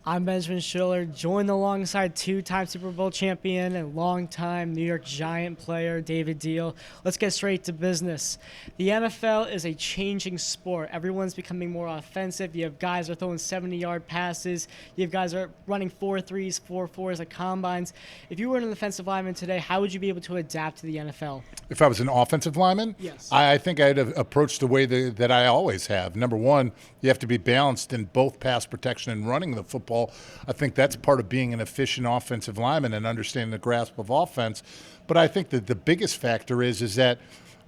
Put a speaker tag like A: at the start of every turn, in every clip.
A: I'm Benjamin Schiller, joined alongside two-time Super Bowl champion and longtime New York Giant player David Deal. Let's get straight to business. The NFL is a changing sport. Everyone's becoming more offensive. You have guys that are throwing 70-yard passes. You have guys that are running 4.3s, 4.4s at combines. If you were an offensive lineman today, how would you be able to adapt to the NFL?
B: If I was an offensive lineman,
A: Yes.
B: I think I'd have approached the way that I always have. Number one, you have to be balanced in both pass protection and running the football. I think that's part of being an efficient offensive lineman and understanding the grasp of offense. But I think that the biggest factor is that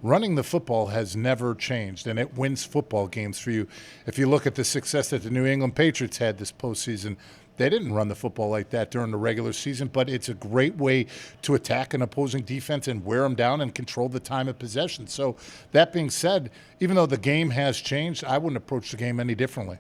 B: running the football has never changed, and it wins football games for you. If you look at the success that the New England Patriots had this postseason, they didn't run the football like that during the regular season, but it's a great way to attack an opposing defense and wear them down and control the time of possession. So that being said, even though the game has changed, I wouldn't approach the game any differently.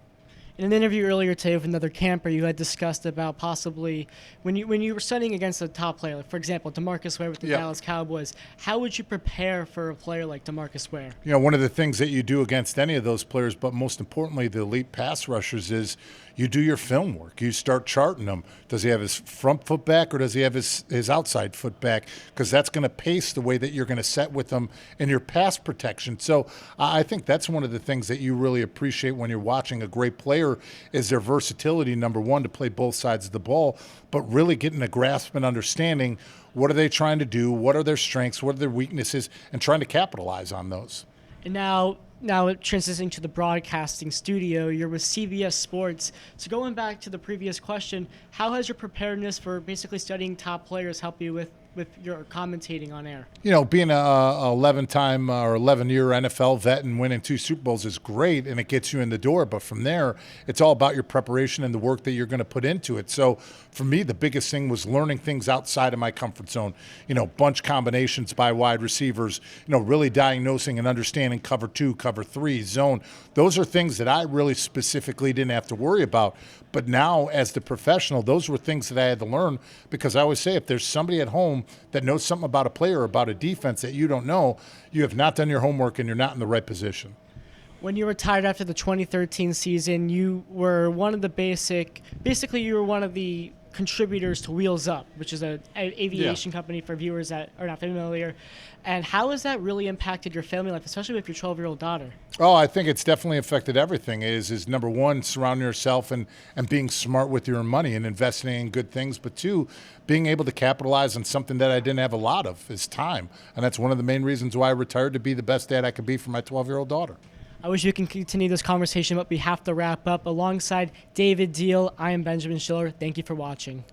A: In an interview earlier today with another camper, you had discussed about possibly when you were studying against a top player, like for example, DeMarcus Ware with the Dallas Cowboys, how would you prepare for a player like DeMarcus Ware?
B: You know, one of the things that you do against any of those players, but most importantly, the elite pass rushers, is you do your film work. You start charting them. Does he have his front foot back or does he have his outside foot back? Because that's going to pace the way that you're going to set with them in your pass protection. So I think that's one of the things that you really appreciate when you're watching a great player is their versatility, number one, to play both sides of the ball, but really getting a grasp and understanding what are they trying to do, what are their strengths, what are their weaknesses, and trying to capitalize on those.
A: And now transitioning to the broadcasting studio, you're with CBS Sports. So going back to the previous question, how has your preparedness for basically studying top players helped you with your commentating on air?
B: You know, being a 11-time or 11-year NFL vet and winning 2 Super Bowls is great, and it gets you in the door. But from there, it's all about your preparation and the work that you're going to put into it. So for me, the biggest thing was learning things outside of my comfort zone. You know, bunch combinations by wide receivers, you know, really diagnosing and understanding cover 2, cover 3, zone. Those are things that I really specifically didn't have to worry about. But now, as the professional, those were things that I had to learn, because I always say if there's somebody at home that knows something about a player or about a defense that you don't know, you have not done your homework and you're not in the right position.
A: When you retired after the 2013 season, you were one of the basically you were one of the contributors to Wheels Up, which is an aviation company for viewers that are not familiar. And how has that really impacted your family life, especially with your 12-year-old daughter?
B: Oh, I think it's definitely affected everything. Is number one, surrounding yourself and being smart with your money and investing in good things. But two, being able to capitalize on something that I didn't have a lot of is time. And that's one of the main reasons why I retired, to be the best dad I could be for my 12-year-old daughter.
A: I wish we can continue this conversation, but we have to wrap up. Alongside David Deal, I am Benjamin Schiller. Thank you for watching.